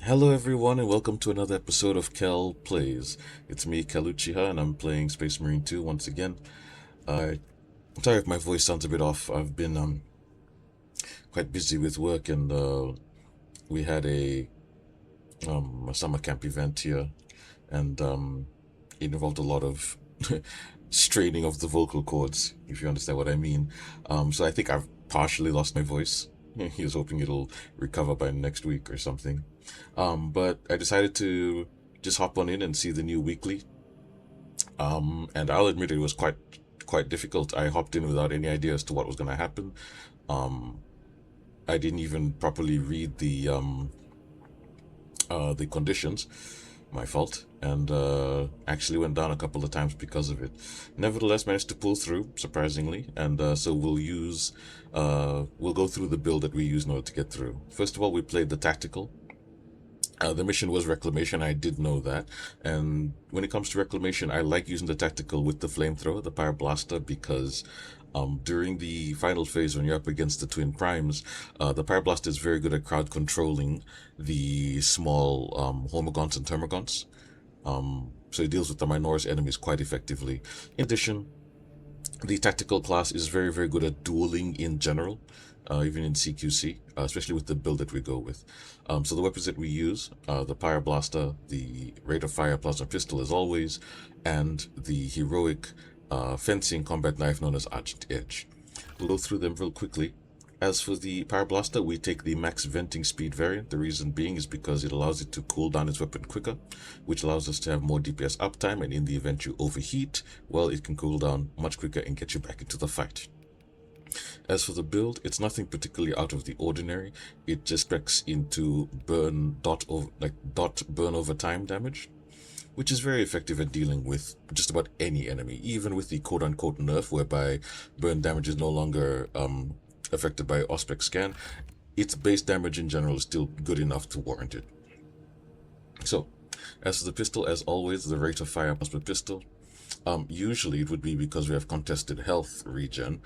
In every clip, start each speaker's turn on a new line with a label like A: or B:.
A: Hello everyone and welcome to another episode of Kelplayz. It's me, Kaluchiha, and I'm playing Space Marine 2 once again. I'm sorry if my voice sounds a bit off. I've been quite busy with work and we had a summer camp event here and it involved a lot of straining of the vocal cords, if you understand what I mean. So I think I've partially lost my voice. He was hoping it'll recover by next week or something. But I decided to just hop on in and see the new weekly. And I'll admit it was quite difficult. I hopped in without any idea as to what was going to happen. Um, I didn't even properly read the conditions. My fault, and actually went down a couple of times because of it. Nevertheless, managed to pull through surprisingly, and so we'll go through the build that we use in order to get through. First of all, we played the Tactikel. The mission was Reclamation. I did know that. And when it comes to Reclamation, I like using the Tactikel with the flamethrower, the Pyreblaster, because during the final phase, when you're up against the Twin Primes, the Pyreblaster is very good at crowd controlling the small Homagons and Termagants. So it deals with the Minoris enemies quite effectively. In addition, the Tactical class is very good at dueling in general, even in CQC, especially with the build that we go with. So the weapons that we use, the Pyreblaster, the Rate of Fire Plasma Pistol as always, and the heroic fencing combat knife known as Argent Edge. We'll go through them real quickly. As for the Pyreblaster, we take the max venting speed variant. The reason being is because it allows it to cool down its weapon quicker, which allows us to have more DPS uptime, and in the event you overheat, well, it can cool down much quicker and get you back into the fight. As for the build, it's nothing particularly out of the ordinary. It just specs into dot burn over time damage, which is very effective at dealing with just about any enemy, even with the quote-unquote nerf, whereby burn damage is no longer affected by Auspex scan. Its base damage in general is still good enough to warrant it. So, as for the pistol, as always, the Rate of Fire Plasma Pistol. Usually it would be because we have contested health regen.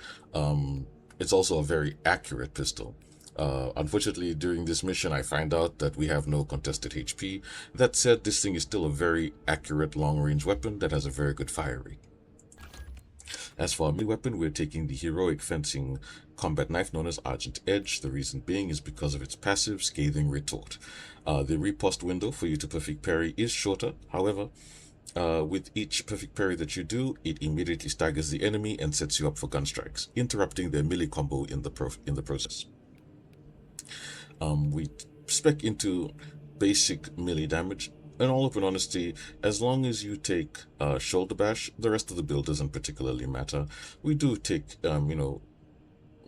A: It's also a very accurate pistol. Unfortunately, during this mission, I find out that we have no contested HP. That said, this thing is still a very accurate long-range weapon that has a very good fire rate. As for our melee weapon, we're taking the heroic fencing combat knife known as Argent Edge. The reason being is because of its passive Scathing Retort. The riposte window for you to perfect parry is shorter. However, with each perfect parry that you do, it immediately staggers the enemy and sets you up for gun strikes, interrupting their melee combo in the process. We spec into basic melee damage. In all open honesty, as long as you take shoulder bash, the rest of the build doesn't particularly matter. We do take,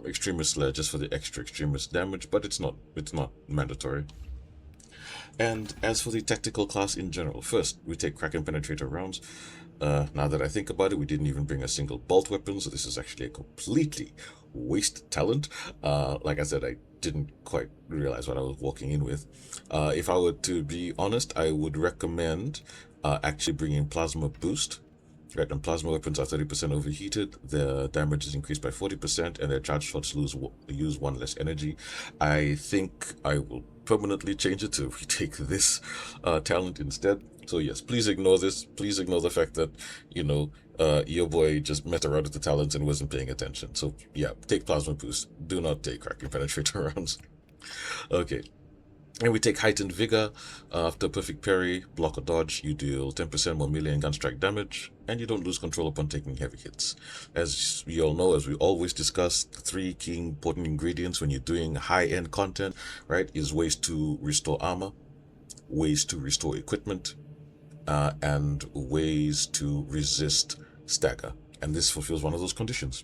A: extremist slayer just for the extra extremist damage, but it's not mandatory. And as for the tactical class in general, first we take Kraken Penetrator rounds. Now that I think about it, we didn't even bring a single bolt weapon, so this is actually a completely waste talent. Like I said, I didn't quite realize what I was walking in with. If I were to be honest, I would recommend actually bringing Plasma Boost. Right, and plasma weapons are 30% overheated, their damage is increased by 40%, and their charge shots use 1 less energy. I think I will permanently change it to retake this talent instead. So yes, please ignore this. Please ignore the fact that, your boy just met around with the talents and wasn't paying attention. So yeah, take Plasma Boost. Do not take Kraken Penetrator rounds. Okay. And we take Heightened Vigor. After perfect parry, block or dodge, you deal 10% more melee and gun strike damage, and you don't lose control upon taking heavy hits. As you all know, as we always discuss, the 3 key important ingredients when you're doing high-end content, right, is ways to restore armor, ways to restore equipment, and ways to resist stagger. And this fulfills one of those conditions.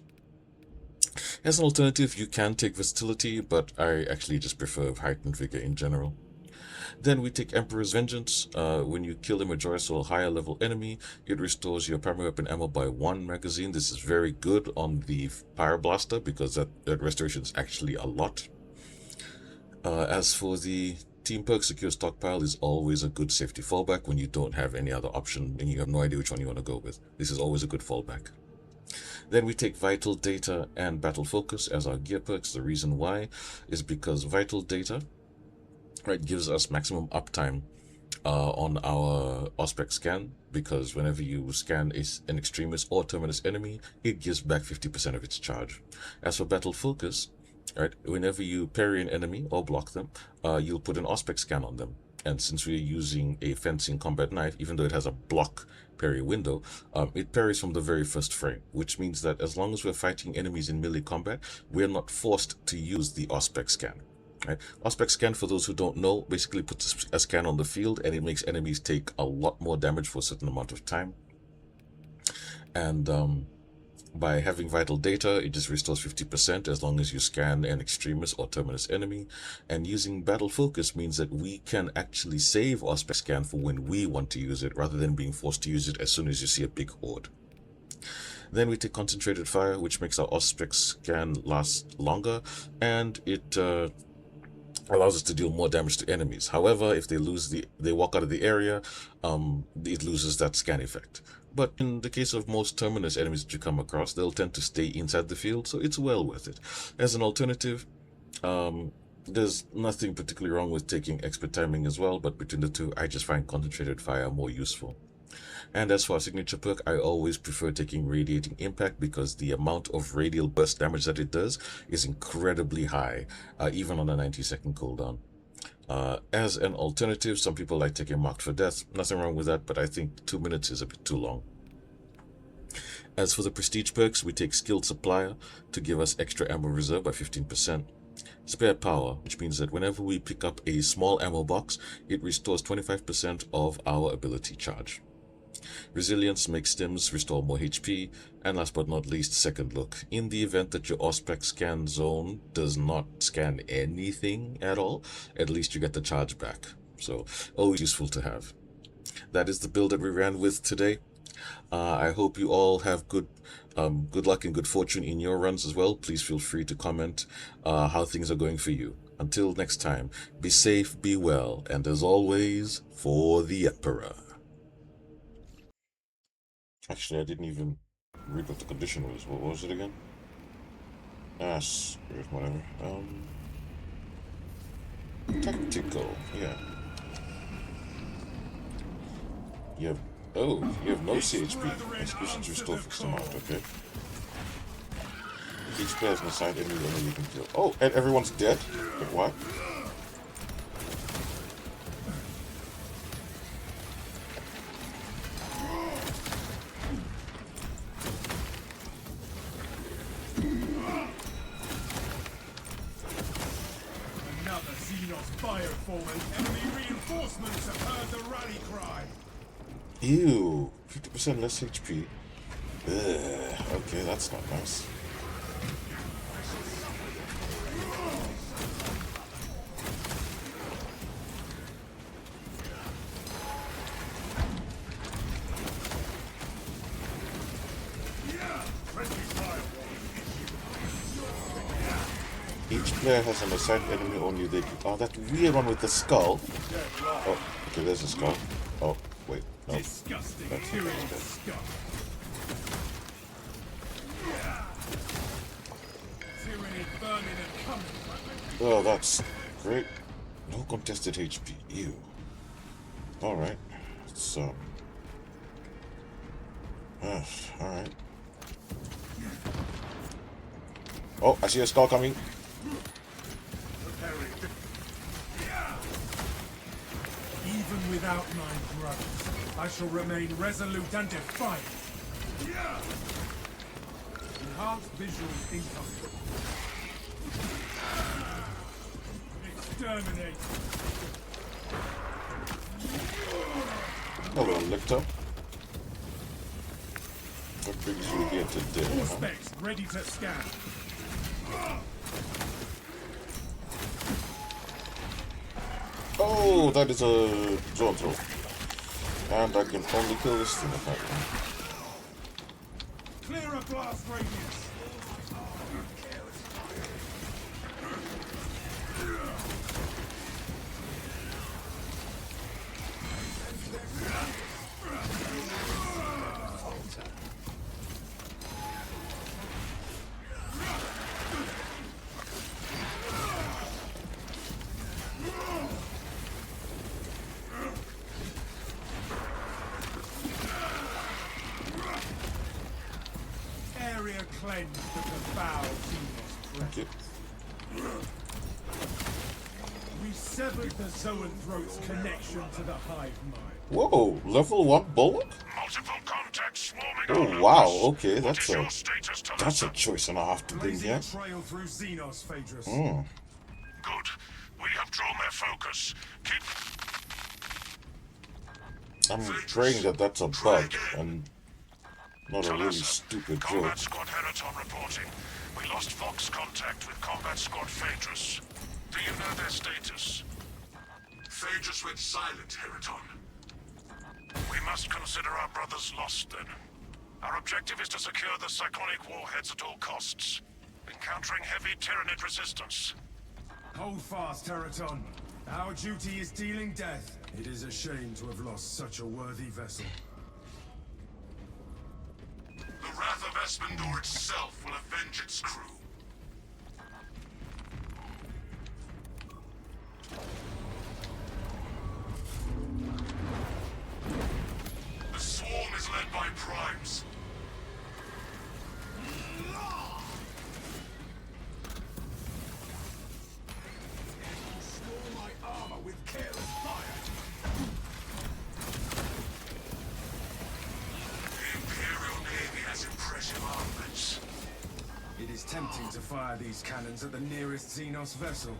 A: As an alternative, you can take Versatility, but I actually just prefer Heightened Vigor in general. Then we take Emperor's Vengeance. When you kill a Majoris or higher level enemy, it restores your primary weapon ammo by 1 magazine. This is very good on the Pyreblaster because that restoration is actually a lot. As for the Team Perk, Secure Stockpile is always a good safety fallback when you don't have any other option and you have no idea which one you want to go with. This is always a good fallback. Then we take Vital Data and Battle Focus as our gear perks. The reason why is because Vital Data right, gives us maximum uptime on our Auspex scan, because whenever you scan an extremist or terminus enemy, it gives back 50% of its charge. As for battle focus, right, whenever you parry an enemy or block them, you'll put an Auspex scan on them. And since we're using a fencing combat knife, even though it has a block parry window, it parries from the very first frame, which means that as long as we're fighting enemies in melee combat, we're not forced to use the Auspex scan. Right. Auspex scan, for those who don't know, basically puts a scan on the field and it makes enemies take a lot more damage for a certain amount of time. And by having vital data, it just restores 50% as long as you scan an extremist or terminus enemy. And using battle focus means that we can actually save Auspex scan for when we want to use it, rather than being forced to use it as soon as you see a big horde. Then we take concentrated fire, which makes our Auspex scan last longer, and it allows us to deal more damage to enemies. However, if they walk out of the area, it loses that scan effect. But in the case of most terminus enemies that you come across, they'll tend to stay inside the field, so it's well worth it. As an alternative, there's nothing particularly wrong with taking expert timing as well, but between the two, I just find concentrated fire more useful. And as for our signature perk, I always prefer taking Radiating Impact, because the amount of radial burst damage that it does is incredibly high, even on a 90-second cooldown. As an alternative, some people like taking Marked for Death. Nothing wrong with that, but I think 2 minutes is a bit too long. As for the prestige perks, we take Skilled Supplier to give us extra ammo reserve by 15%. Spare Power, which means that whenever we pick up a small ammo box, it restores 25% of our ability charge. Resilience makes stims restore more HP, and last but not least, Second Look. In the event that your Auspex scan zone does not scan anything at all, at least you get the charge back. So, always useful to have. That is the build that we ran with today. I hope you all have good luck and good fortune in your runs as well. Please feel free to comment how things are going for you. Until next time, be safe, be well, and as always, for the Emperor. Actually, I didn't even read what the condition was. What was it again? Whatever. Tactikel, yeah. You have no CHP. Executions restore fixed amount, okay. Each player has an assigned enemy you can kill. Oh, and everyone's dead? Wait, what?
B: Enemy reinforcements have heard the rally cry.
A: Ew, 50% less HP. Ugh, okay, that's not nice. Each player has an assigned enemy only they can... Oh, that weird one with the skull. Oh, okay, there's a skull. Oh, wait, no.
B: Disgusting.
A: Oh, that's great. No contested HP. Ew. Alright. It's, alright. Oh, I see a skull coming.
B: Even without my brothers, I shall remain resolute and defiant. Enhanced visual income. Exterminate.
A: Hello, Lictor. What brings you here today, huh?
B: Specs ready to scan.
A: Oh, that is a drone throw. And I can only kill this thing apparently.
B: Clear a blast radius. cleansed of the foul Xenos
A: Okay.
B: presence. We severed the Zoanthrope's connection to the hive mind.
A: Whoa, level 1 bullock?
C: Multiple contacts swarming
A: Oh
C: our
A: wow,
C: numbers.
A: okay,
C: What
A: that's
C: is
A: a
C: your status,
A: that's a
C: Talassa?
A: choice and I have to bring
B: Blazing
A: here.
B: a trail through Xenos, Phaedrus.
C: Good. We have drawn their focus. Keep
A: I'm praying that that's a bug and not a really
C: Talassa.
A: stupid joke.
C: Combat Squad Heraton reporting. We lost Fox contact with Combat Squad Phaedrus. Do you know their status? Phaedrus went silent, Heraton. We must consider our brothers lost then. Our objective is to secure the cyclonic warheads at all costs. Encountering heavy Tyranid resistance.
B: Hold fast, Heraton. Our duty is dealing death. It is a shame to have lost such a worthy vessel.
C: The wrath of Espandor itself will avenge its crew. The swarm is led by primes.
B: Stole my armor with careless fire.
C: The Imperial Navy has impressive armaments.
B: It is tempting to fire these cannons at the nearest Xenos vessel.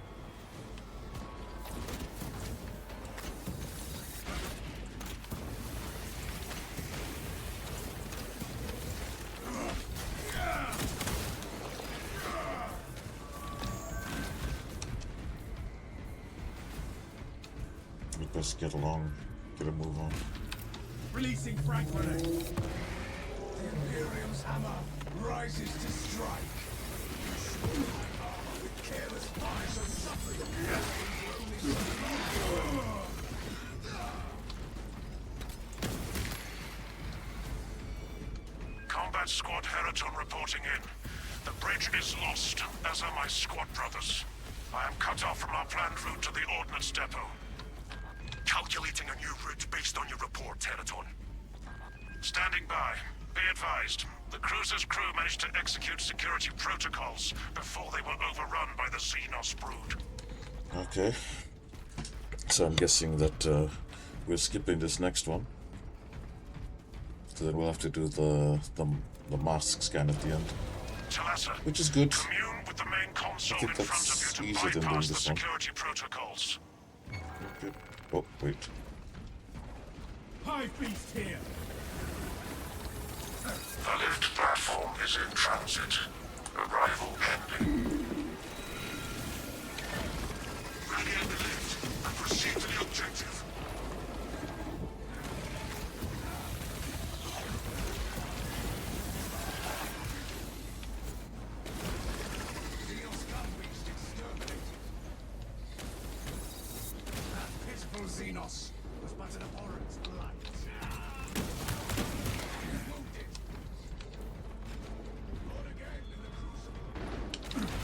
A: We best get along, get a move on.
B: Releasing frag grenade. The Imperium's hammer rises to strike. Stole my armor with careless fire, so suffer the
C: Combat Squad Heraton reporting in. The bridge is lost, as are my squad brothers. I am cut off from our planned route to the Ordnance Depot. Calculating a new route based on your report, Heraton. Standing by. Be advised. The cruiser's crew managed to execute security protocols before they were overrun by the Xenos brood.
A: Okay. So I'm guessing that we're skipping this next one. So then we'll have to do the mask scan at the end.
C: Talassa,
A: Which is good.
C: commune with the main console
A: think
C: in front
A: that's
C: of you
A: easier
C: to
A: than doing
C: bypass the
A: this one.
C: security protocols.
A: Okay. Oh, wait.
B: Hive beast here.
C: The lift platform is in transit. Arrival pending. Regain the lift and proceed to the objective.
B: Pitiful Xenos was but an abhorrent blight. Wounded. Born again in the crucible.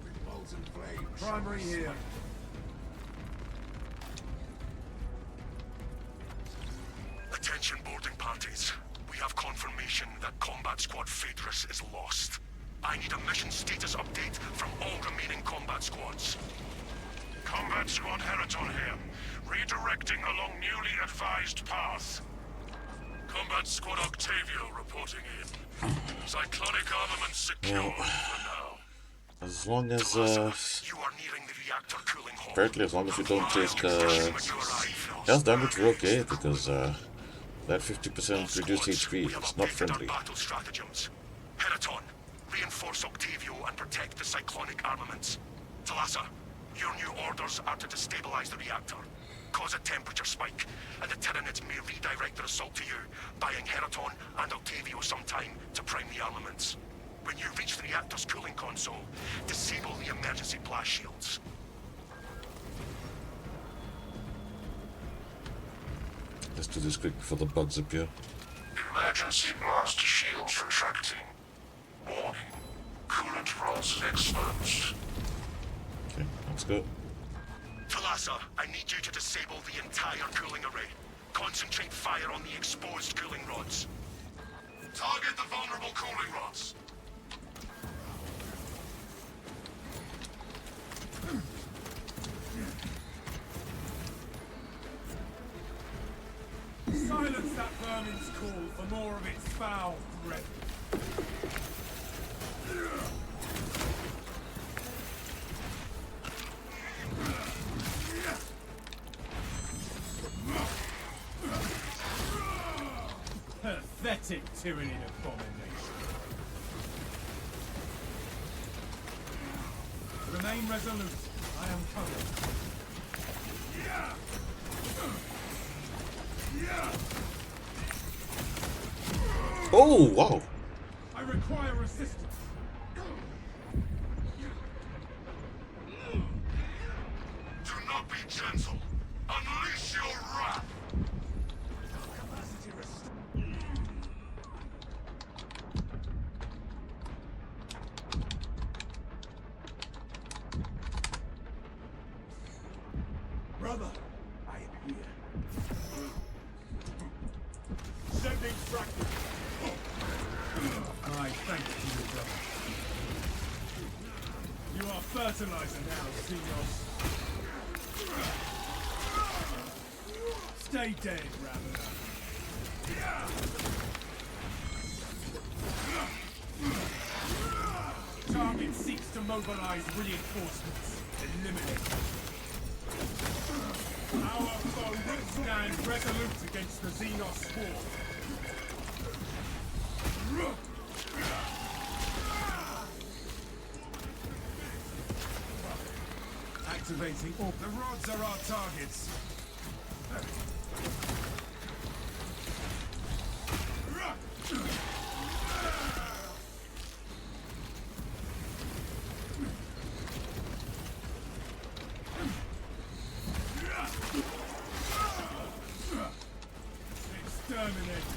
B: With bolts and flames. Primary here.
C: Attention boarding parties. We have confirmation that Combat Squad Phaedrus is lost. I need a mission status update from all remaining combat squads. Combat Squad Heraton here. Redirecting along newly advised path. Combat Squad Octavio reporting in. Cyclonic armament secure for now.
A: As long as
C: You are nearing the reactor cooling hall.
A: apparently as long as you don't take
C: When you arrive.
A: health damage, we're okay because that 50% reduced HP
C: We have
A: is not
C: updated
A: friendly.
C: our battle stratagems. Heraton, reinforce Octavio and protect the cyclonic armaments. Talassa, your new orders are to destabilize the reactor, cause a temperature spike, and the Tyranids may redirect their assault to you, buying Heraton and Octavio some time to prime the armaments. When you reach the reactor's cooling console, disable the emergency blast shields.
A: Let's do this quick before the bugs appear.
C: Emergency blast shields retracting. Xenos exposed.
A: Okay, that's good.
C: Thalassa, I need you to disable the entire cooling array. Concentrate fire on the exposed cooling rods. Target the vulnerable cooling rods.
B: Silence that vermin's call for more of its foul breath. Pathetic tyranny abomination. Remain resolute. I am coming.
A: Oh, wow.
B: I require assistance.
C: Do not be gentle. Unleash your wrath.
B: Capacity restored. Brother, I am here. Sending fragments. I thank you, brother. You are fertilizer now, Xenos. Stay dead, Ravener. Target seeks to mobilize reinforcements. Eliminate them. Our foe will stand resolute against the Xenos swarm. Activating all. The rods are our targets. Exterminate.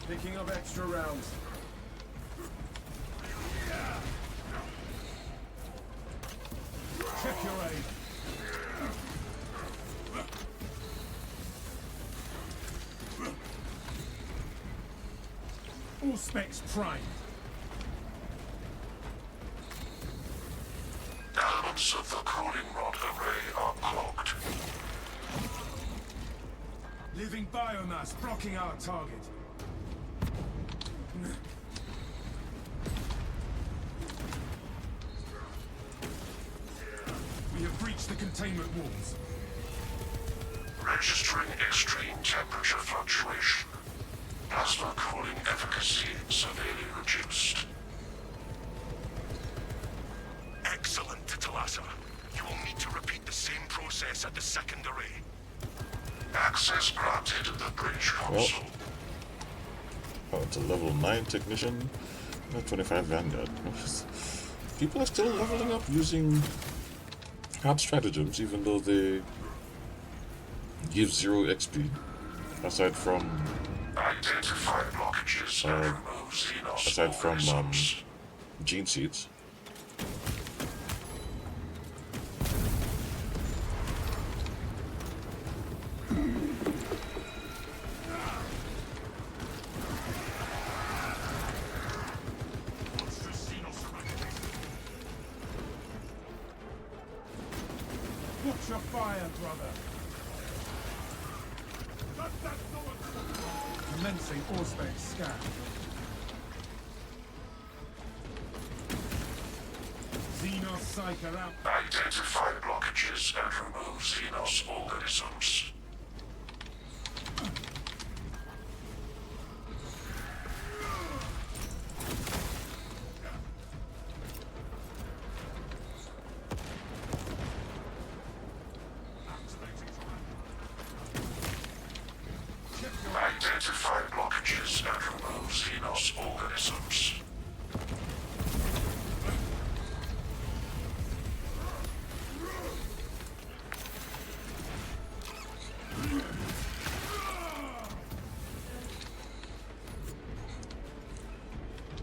B: Picking up extra rounds. Check your aim. All specs primed.
C: Elements of the cooling rod array are clogged.
B: Living biomass blocking our target. We have breached the containment walls.
C: Registering extreme temperature fluctuation. Plasma cooling efficacy severely reduced. Excellent, Thalassa. You will need to repeat the same process at the second array. Access granted the bridge console.
A: Oh, it's a level 9 technician, not 25 Vanguard. People are still leveling up using hard stratagems, even though they give 0 XP, aside from
C: Identify blockages and remove Xenos
A: aside from
C: organisms.
A: gene seeds.
B: Watch your fire, brother. Commencing Allspace scan. Xenos Psyker out.
C: Identify blockages and remove Xenos organisms. Identify blockages and remove Xenos organisms.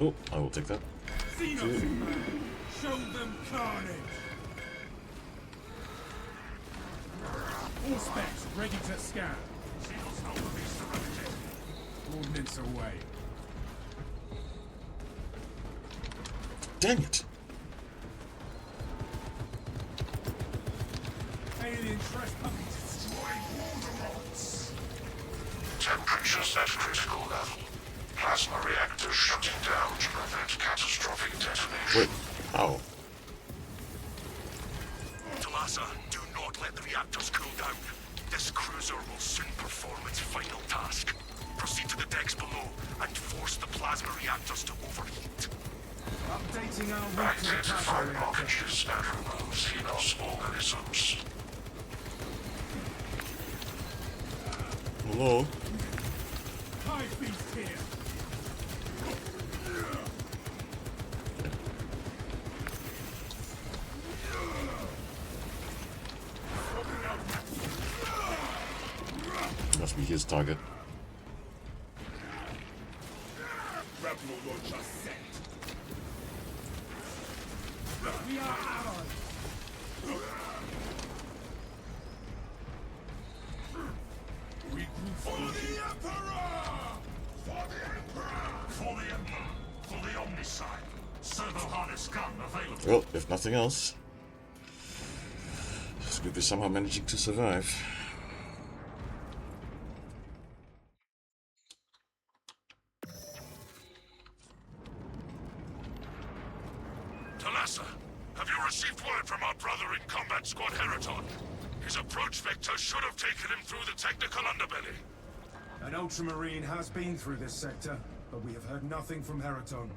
A: Oh, I will take that.
B: Xenos in man. Show them carnage. All specs ready to scan. Xenos hold the beast serenity. Ordnance away.
A: Dang it!
B: Alien trespassing. Destroy Walderots.
C: Temperatures at critical level. Plasma reactors shutting down to prevent catastrophic detonation.
A: Wait, how?
C: Talassa, do not let the reactors cool down. This cruiser will soon perform its final task. Proceed to the decks below and force the plasma reactors to overheat.
B: Updating our route to the
C: Identify
B: plasma reactor.
C: blockages and remove Xenos organisms.
A: Hello?
B: Hive beast here.
A: Must be his target.
B: Rebel launcher set. We are allies. Regroup for the Emperor! For the Emperor!
C: For the Emperor. For the Omnicide. Servo harness gun available.
A: Well, if nothing else, this group is somehow managing to survive.
C: Talassa, have you received word from our brother in Combat Squad Heraton? His approach vector should have taken him through the technical underbelly.
B: An Ultramarine has been through this sector, but we have heard nothing from Heraton.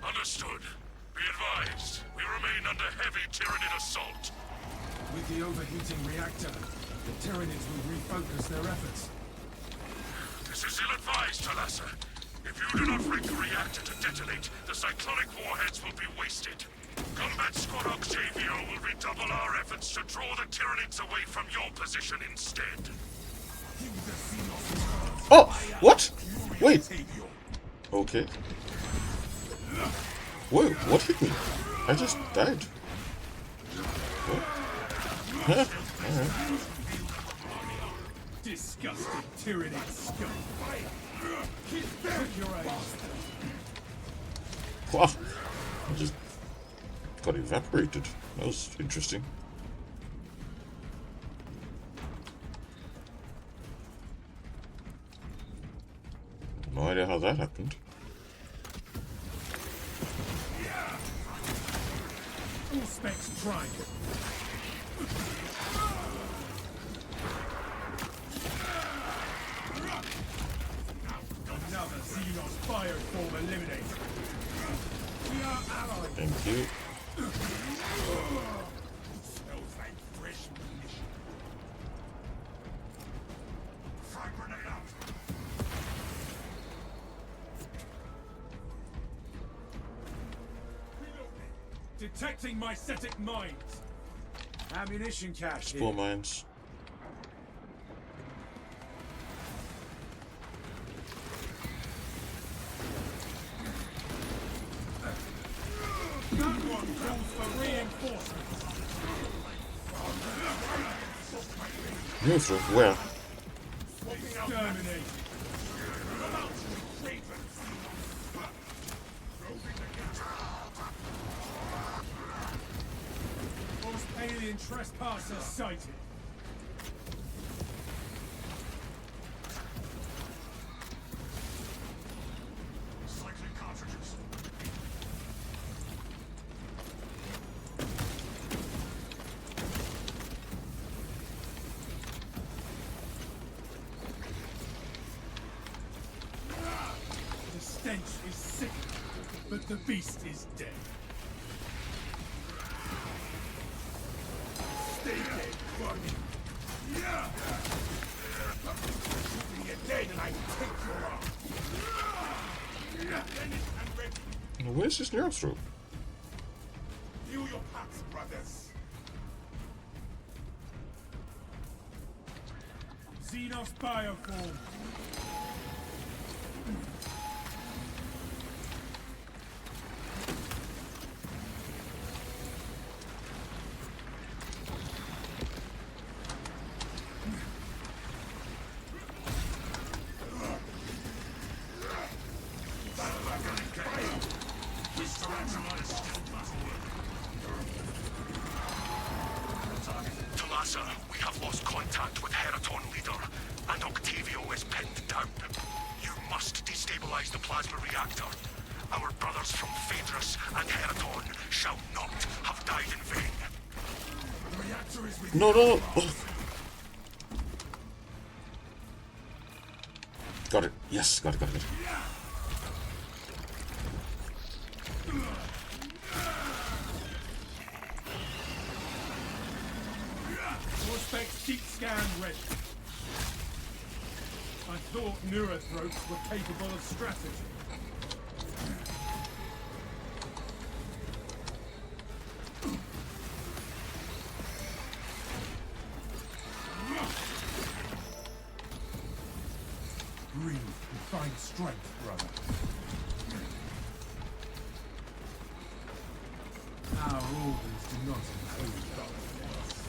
C: Understood. Be advised, we remain under heavy Tyranid assault.
B: With the overheating reactor, the Tyranids will refocus their efforts.
C: This is ill-advised, Talassa. If you do not rig the reactor to detonate, the cyclonic warheads will be wasted. Combat Squad Octavio will redouble our efforts to draw the Tyranids away from your position instead.
A: Oh! What? Wait! Okay. Whoa, what hit me? I just died. What? Huh? Alright.
B: Disgusting Tyranid scum. Keep back your eyes.
A: Wow. I just got evaporated. That was interesting. No idea how that happened.
B: All specs prime. Another Xenos fireform eliminated. We are allies.
A: Thank you.
B: Smells like fresh munition.
C: Frag grenade out.
B: Detecting mycetic mines. Ammunition cache
A: Spore
B: here.
A: mines.
B: That one calls for reinforcements.
A: Neutral, where?
B: Exterminate. Most alien trespasser sighted.
C: Cycling cartridges.
B: The stench is sick, but the beast is dead. Stay dead, buddy. Yeah. You're dead, and I take your arm. I'm ready.
A: Where's this narrow through?
B: View your packs, brothers. Xenos bioform.
C: Sir, we have lost contact with Heraton leader, and Octavio is pinned down. You must destabilize the plasma reactor. Our brothers from Phaedrus and Heraton shall not have died in vain.
B: The reactor is with
A: No, no. Got it. Yes, got it, got it, got it.
B: Suspects deep scan ready. I thought neurothroats were capable of strategy. Breathe and find strength, brother. Our orders do not include darkness.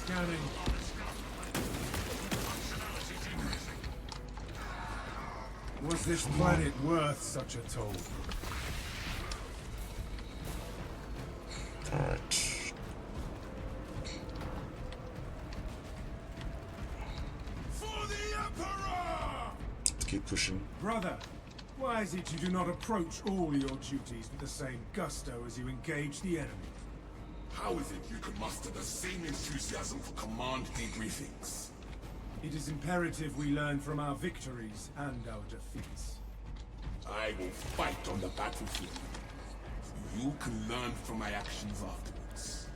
B: Scanning. Was this planet worth such a toll?
A: Alright.
B: For the Emperor!
A: Let's keep pushing.
B: Brother, why is it you do not approach all your duties with the same gusto as you engage the enemy?
D: How is it you can muster the same enthusiasm for command debriefings?
B: It is imperative we learn from our victories and our defeats.
D: I will fight on the battlefield. You can learn from my actions afterwards.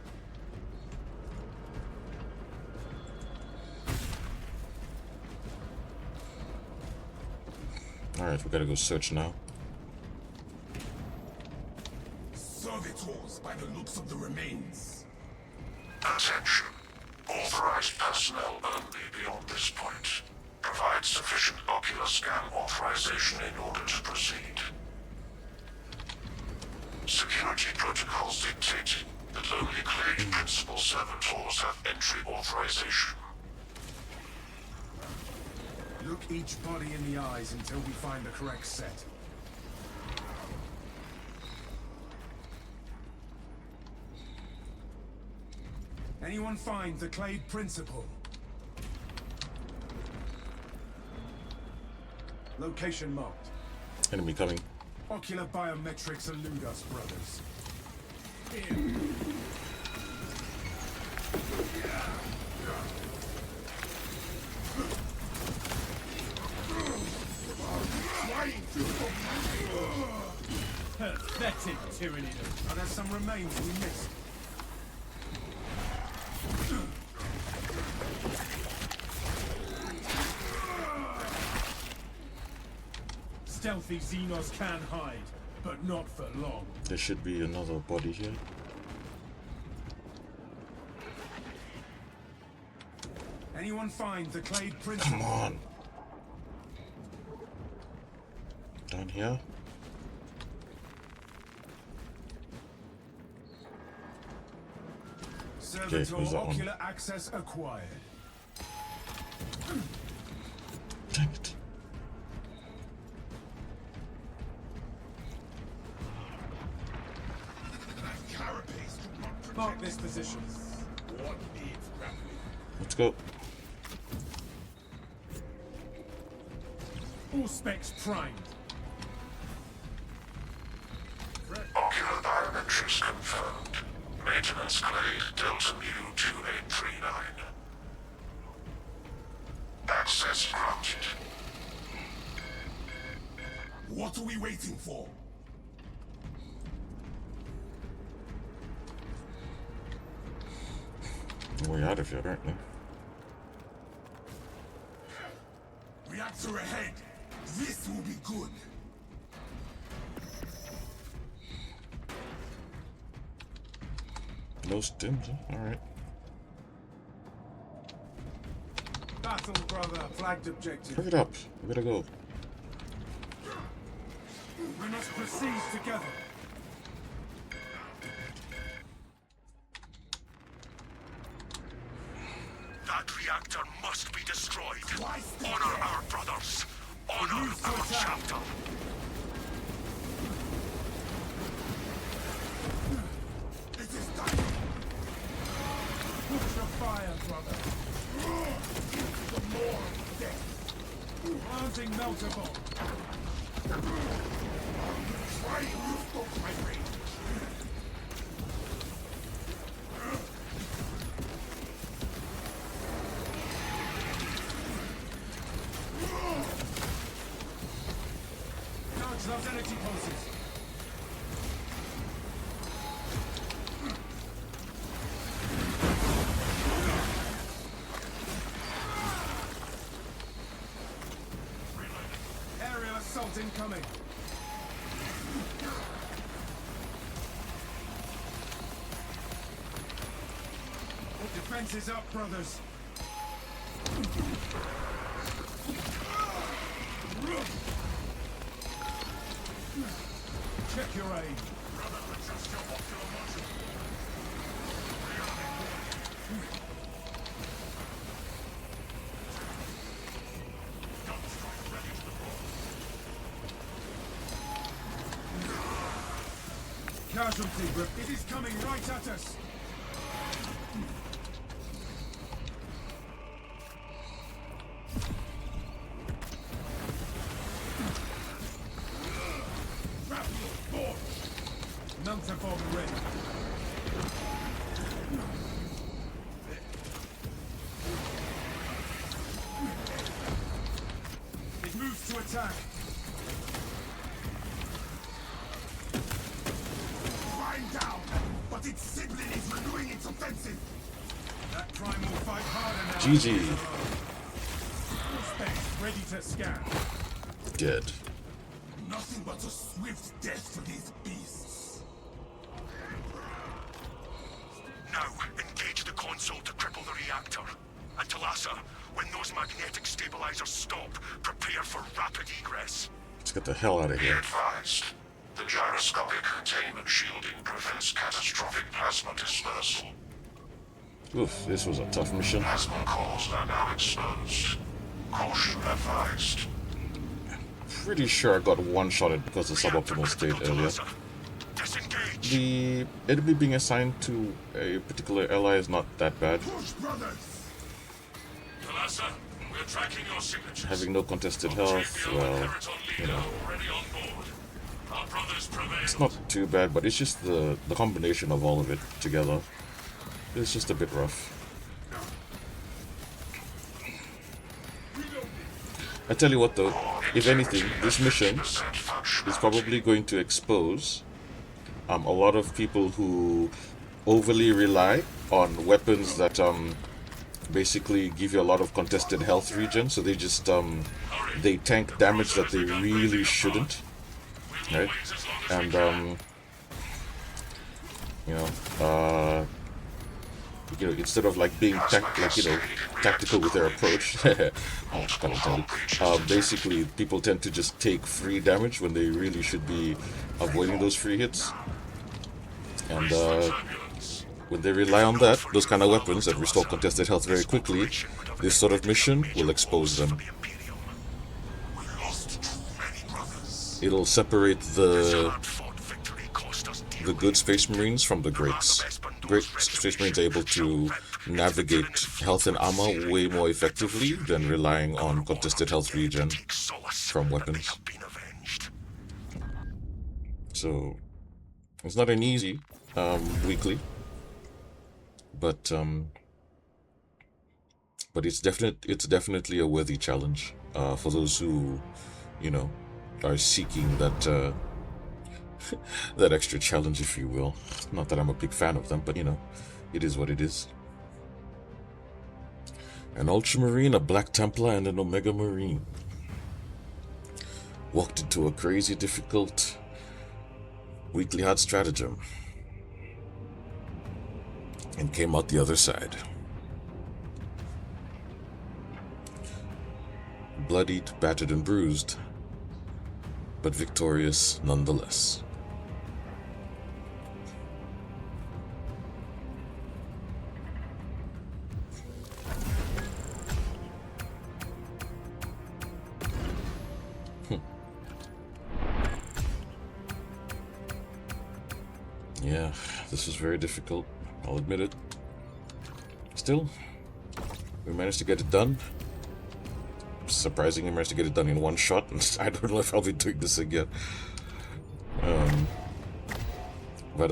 A: Alright, we gotta go search now.
D: Servitors by the looks of the remains.
C: Attention. Authorized personnel only beyond this point. Provide sufficient ocular scan authorization in order to proceed. Security protocols dictate that only claimed principal servitors have entry authorization.
B: Look each body in the eyes until we find the correct set. Anyone find the Clade Principal? Location marked.
A: Enemy coming.
B: Ocular biometrics elude us, brothers. Here. Pathetic tyranny. Are there some remains we missed? Stealthy Xenos can hide, but not for long.
A: There should be another body here.
B: Anyone find the Clade Principal?
A: Come on. Down here.
B: Servitor
A: who's that one?
B: ocular access acquired.
A: Dang it.
D: Carapace do not protect
B: Mark this position.
D: what needs grappling.
A: Let's go.
B: All specs primed.
C: Ocular biometrics confirmed. Maintenance Clade Delta Mu 2839. Access granted.
D: What are we waiting for?
A: Way out of here, apparently.
D: Reactor ahead. This will be good.
A: No stims, huh? Alright.
B: Battle, brother. Flagged objective.
A: Pick it up. We gotta go.
B: We must proceed together.
C: That reactor must be destroyed. Honor our brothers. Honor our chapter.
B: Mounting melter bomb.
D: Try rooftop, my friend.
B: Charge those energy pulses. Aerial assault incoming. Defense is up, brothers. Check your aim. Casualty, it is coming right at us. Melter bomb ready. It moves to attack.
D: Grind down, but its sibling is renewing its offensive.
B: That prime will fight harder now.
A: GG.
B: Specs ready to scan.
A: Dead.
D: Nothing but a swift death for these beasts.
C: Now, engage the console to cripple the reactor. And Talassa, when those magnetic stabilizers stop, prepare for rapid egress.
A: Let's get the hell out of
E: Be
A: here.
E: advised, the gyroscopic containment shielding prevents catastrophic plasma dispersal.
A: Oof, this was a tough mission.
E: Plasma cores are now exposed. Caution advised.
A: Pretty sure I got one-shotted because of suboptimal state earlier.
C: Disengage.
A: The enemy being assigned to a particular ally is not that bad.
D: Push, brothers!
C: Talassa, we're tracking your signatures.
A: Having no contested health, well, you know,
C: Already on board. Our brothers prevail.
A: it's not too bad, but it's just the combination of all of it together. It's just a bit rough. I tell you what though, if anything, this mission is probably going to expose a lot of people who overly rely on weapons that basically give you a lot of contested health regen, so they just they tank damage that they really shouldn't, right? And you know, instead of like being tactical with their approach, pun intended, basically people tend to just take free damage when they really should be avoiding those free hits. And when they rely on that, those kind of weapons that restore contested health very quickly, this sort of mission will expose them. It'll separate the good Space Marines from the greats. Great Space Marines are able to navigate health and armor way more effectively than relying on contested health regen from weapons. So it's not an easy weekly, but it's definitely a worthy challenge for those who, you know, are seeking that that extra challenge, if you will. Not that I'm a big fan of them, but you know, it is what it is. An Ultramarine, a Black Templar, and an Omega Marine walked into a crazy difficult weekly hard stratagem and came out the other side. Bloodied, battered, and bruised, but victorious nonetheless. Yeah, this was very difficult, I'll admit it. Still, we managed to get it done. surprisingly managed to get it done in one shot, and I don't know if I'll be doing this again. But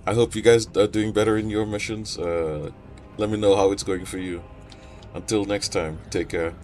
A: I hope you guys are doing better in your missions. Let me know how it's going for you. Until next time, take care.